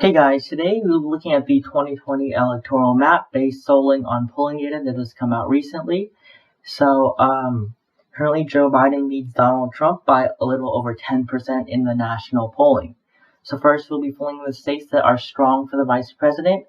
Hey guys, today we'll be looking at the 2020 electoral map based solely on polling data that has come out recently. So, currently Joe Biden leads Donald Trump by a little over 10% in the national polling. So first we'll be polling the states that are strong for the vice president.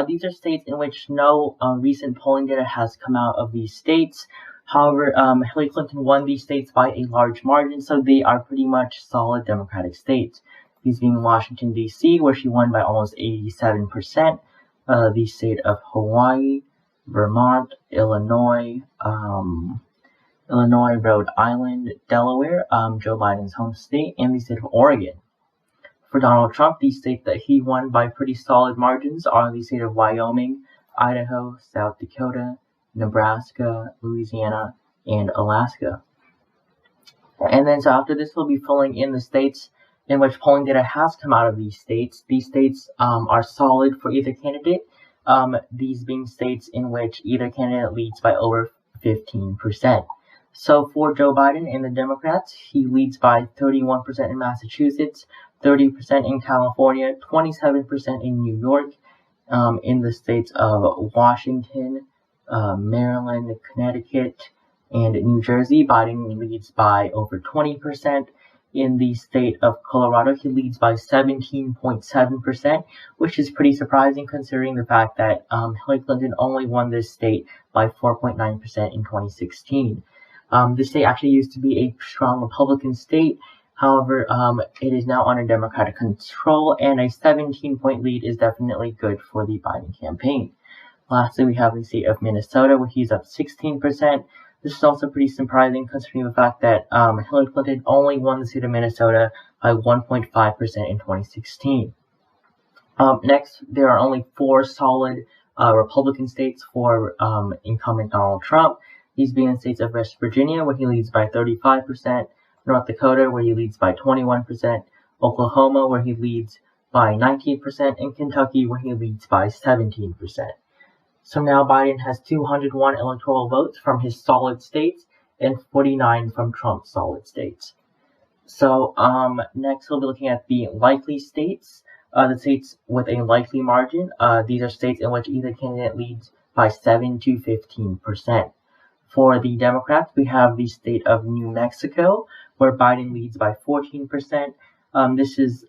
These are states in which no recent polling data has come out of these states. However, Hillary Clinton won these states by a large margin, so they are pretty much solid Democratic states. These being Washington, D.C., where she won by almost 87%, the state of Hawaii, Vermont, Illinois, Rhode Island, Delaware, Joe Biden's home state, and the state of Oregon. For Donald Trump, the states that he won by pretty solid margins are the state of Wyoming, Idaho, South Dakota, Nebraska, Louisiana, and Alaska. And then so after this, we'll be filling in the states in which polling data has come out of these states. These states are solid for either candidate, these being states in which either candidate leads by over 15%. So for Joe Biden and the Democrats, he leads by 31% in Massachusetts, 30% in California, 27% in New York, in the states of Washington, Maryland, Connecticut, and New Jersey. Biden leads by over 20%. In the state of Colorado, he leads by 17.7%, which is pretty surprising considering the fact that Hillary Clinton only won this state by 4.9% in 2016. This state actually used to be a strong Republican state. However, it is now under Democratic control, and a 17-point lead is definitely good for the Biden campaign. Lastly, we have the state of Minnesota, where he's up 16%. This is also pretty surprising considering the fact that Hillary Clinton only won the state of Minnesota by 1.5% in 2016. Next, there are only 4 solid Republican states for incumbent Donald Trump. These being the states of West Virginia, where he leads by 35%, North Dakota, where he leads by 21%, Oklahoma, where he leads by 19%, and Kentucky, where he leads by 17%. So now Biden has 201 electoral votes from his solid states and 49 from Trump's solid states. So next we'll be looking at the likely states, the states with a likely margin. These are states in which either candidate leads by 7 to 15%. For the Democrats, we have the state of New Mexico, where Biden leads by 14%. This is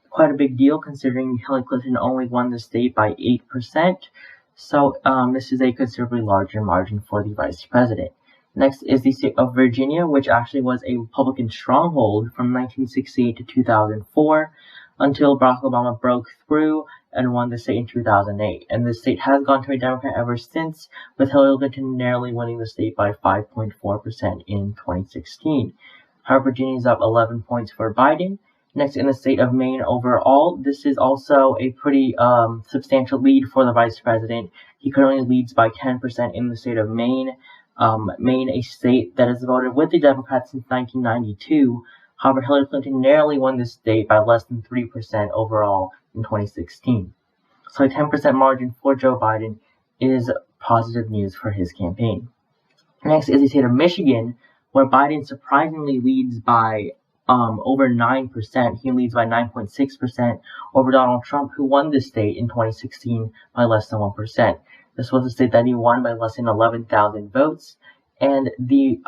quite a big deal considering Hillary Clinton only won the state by 8%. So this is a considerably larger margin for the vice president. Next is the state of Virginia, which actually was a Republican stronghold from 1968 to 2004 until Barack Obama broke through and won the state in 2008. And the state has gone to a Democrat ever since, with Hillary Clinton narrowly winning the state by 5.4% in 2016. However, Virginia is up 11 points for Biden. Next, in the state of Maine overall, this is also a pretty substantial lead for the vice president. He currently leads by 10% in the state of Maine. Maine, a state that has voted with the Democrats since 1992. However, Hillary Clinton narrowly won this state by less than 3% overall in 2016. So a 10% margin for Joe Biden is positive news for his campaign. Next is the state of Michigan, where Biden surprisingly leads by over 9%. He leads by 9.6% over Donald Trump, who won this state in 2016 by less than 1%. This was a state that he won by less than 11,000 votes, and the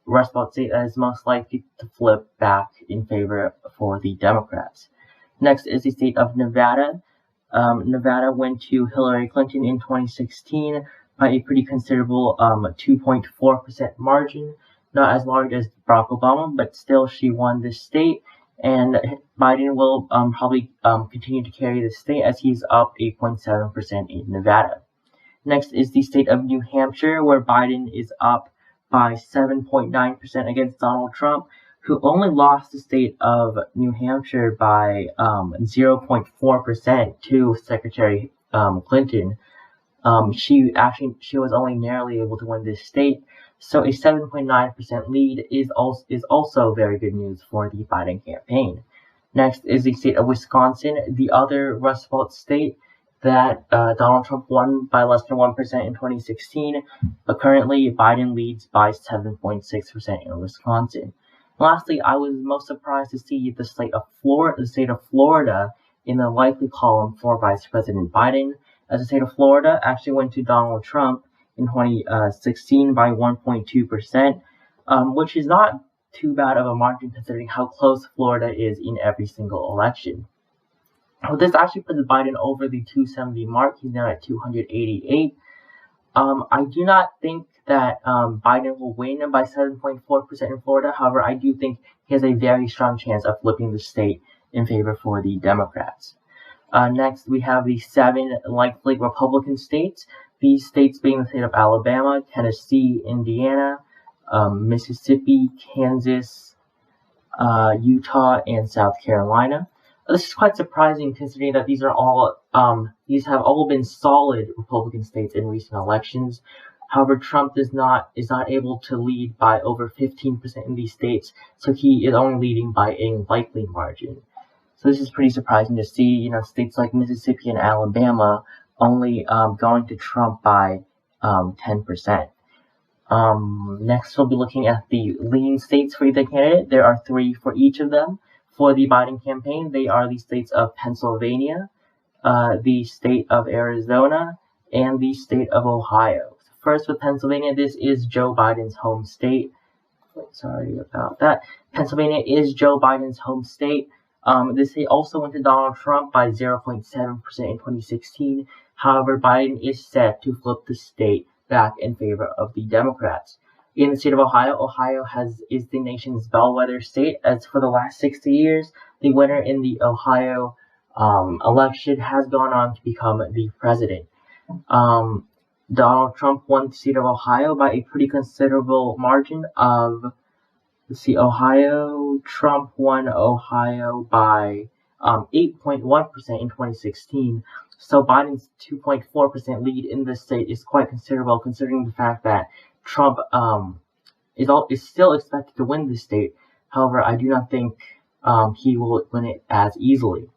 Rust Belt state that is most likely to flip back in favor for the Democrats. Next is the state of Nevada. Nevada went to Hillary Clinton in 2016 by a pretty considerable 2.4% margin. Not as large as Barack Obama, but still she won this state, and Biden will probably continue to carry this state as he's up 8.7% in Nevada. Next is the state of New Hampshire, where Biden is up by 7.9% against Donald Trump, who only lost the state of New Hampshire by 0.4% to Secretary Clinton. She was only narrowly able to win this state. So a 7.9% lead is also very good news for the Biden campaign. Next is the state of Wisconsin, the other Rust Belt state that Donald Trump won by less than 1% in 2016, but currently Biden leads by 7.6% in Wisconsin. Lastly, I was most surprised to see the state of Florida in the likely column for Vice President Biden, as the state of Florida actually went to Donald Trump in 2016 by 1.2%, which is not too bad of a margin considering how close Florida is in every single election. This actually puts Biden over the 270 mark. He's now at 288. I do not think that Biden will win by 7.4% in Florida. However, I do think he has a very strong chance of flipping the state in favor for the Democrats. Next, we have the 7 likely Republican states. These states being the state of Alabama, Tennessee, Indiana, Mississippi, Kansas, Utah, and South Carolina. This is quite surprising considering that these have all been solid Republican states in recent elections. However, Trump is not able to lead by over 15% in these states, so he is only leading by a likely margin. So this is pretty surprising to see, states like Mississippi and Alabama only going to Trump by 10%. Next, we'll be looking at the lean states for either candidate. There are 3 for each of them. For the Biden campaign, they are the states of Pennsylvania, the state of Arizona, and the state of Ohio. First, with Pennsylvania, this is Joe Biden's home state. Sorry about that. Pennsylvania is Joe Biden's home state. This state also went to Donald Trump by 0.7% in 2016. However, Biden is set to flip the state back in favor of the Democrats. In the state of Ohio, Ohio is the nation's bellwether state, as for the last 60 years, the winner in the Ohio election has gone on to become the president. Donald Trump won the state of Ohio by a pretty considerable margin of, Trump won Ohio by 8.1% in 2016. So Biden's 2.4% lead in the state is quite considerable considering the fact that Trump is still expected to win the state. However, I do not think he will win it as easily.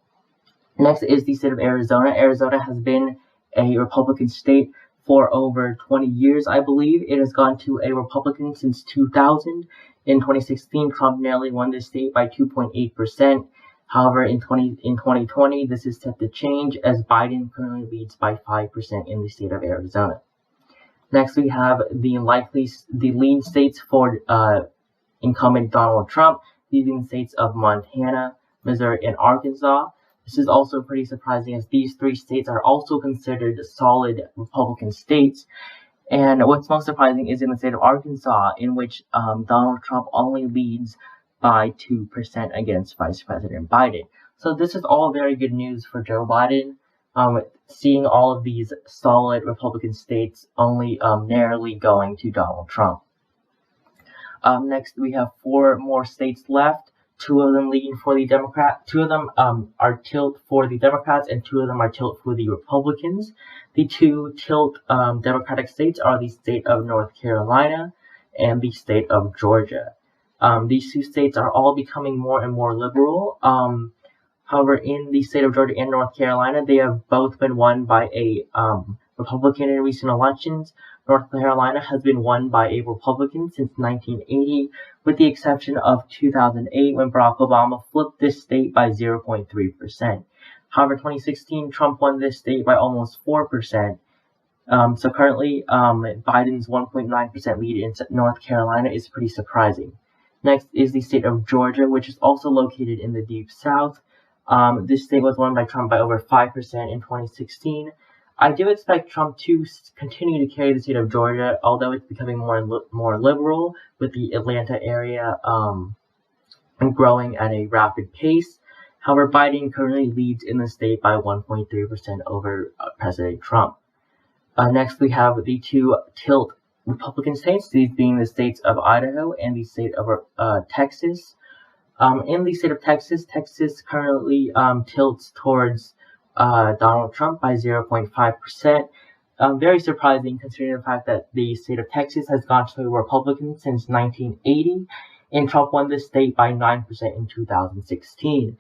Next is the state of Arizona. Arizona has been a Republican state for over 20 years, I believe. It has gone to a Republican since 2000. In 2016, Trump narrowly won the state by 2.8%. However, in 2020, this is set to change as Biden currently leads by 5% in the state of Arizona. Next, we have the lean states for incumbent Donald Trump, leaving the states of Montana, Missouri, and Arkansas. This is also pretty surprising as these 3 states are also considered solid Republican states. And what's most surprising is in the state of Arkansas, in which Donald Trump only leads by 2% against Vice President Biden. So this is all very good news for Joe Biden. Seeing all of these solid Republican states only narrowly going to Donald Trump. Next, we have 4 more states left. 2 of them lean for the Democrats. 2 of them are tilt for the Democrats, and 2 of them are tilt for the Republicans. The 2 tilt Democratic states are the state of North Carolina and the state of Georgia. These 2 states are all becoming more and more liberal. However, in the state of Georgia and North Carolina, they have both been won by a Republican in recent elections. North Carolina has been won by a Republican since 1980, with the exception of 2008 when Barack Obama flipped this state by 0.3%. However, 2016, Trump won this state by almost 4%. So currently, Biden's 1.9% lead in North Carolina is pretty surprising. Next is the state of Georgia, which is also located in the Deep South. This state was won by Trump by over 5% in 2016. I do expect Trump to continue to carry the state of Georgia, although it's becoming more liberal, with the Atlanta area growing at a rapid pace. However, Biden currently leads in the state by 1.3% over President Trump. Next, we have the 2 tilt Republican states, these being the states of Idaho and the state of Texas. In the state of Texas, Texas currently tilts towards Donald Trump by 0.5%. Very surprising considering the fact that the state of Texas has gone to a Republican since 1980, and Trump won the state by 9% in 2016.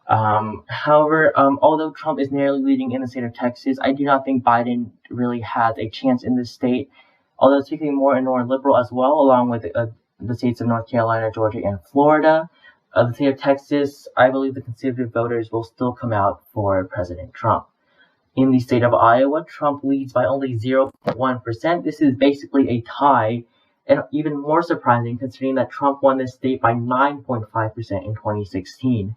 However, although Trump is narrowly leading in the state of Texas, I do not think Biden really has a chance in this state, although it's becoming more and more liberal as well, along with the states of North Carolina, Georgia, and Florida. The state of Texas, I believe the conservative voters will still come out for President Trump. In the state of Iowa, Trump leads by only 0.1%. This is basically a tie, and even more surprising considering that Trump won this state by 9.5% in 2016.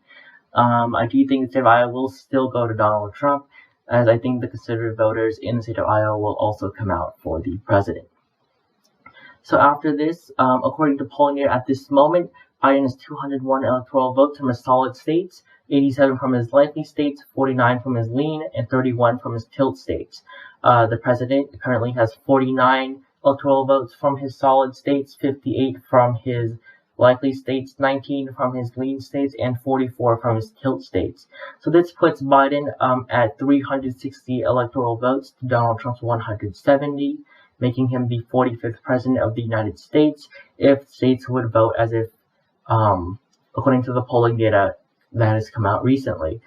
I do think the state of Iowa will still go to Donald Trump, as I think the conservative voters in the state of Iowa will also come out for the president. So after this, according to polling data at this moment, Biden has 201 electoral votes from his solid states, 87 from his likely states, 49 from his lean, and 31 from his tilt states. The president currently has 49 electoral votes from his solid states, 58 from his likely states, 19 from his lean states, and 44 from his tilt states. So this puts Biden at 360 electoral votes to Donald Trump's 170, making him the 45th president of the United States if states would vote as if, according to the polling data that has come out recently.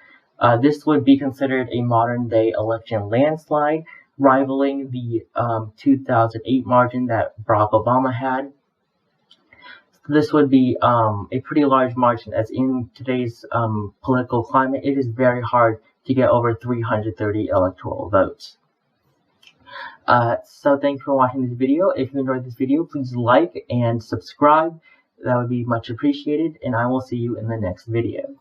This would be considered a modern-day election landslide, rivaling the 2008 margin that Barack Obama had. This would be a pretty large margin, as in today's political climate, it is very hard to get over 330 electoral votes. So thanks for watching this video. If you enjoyed this video, please like and subscribe. That would be much appreciated, and I will see you in the next video.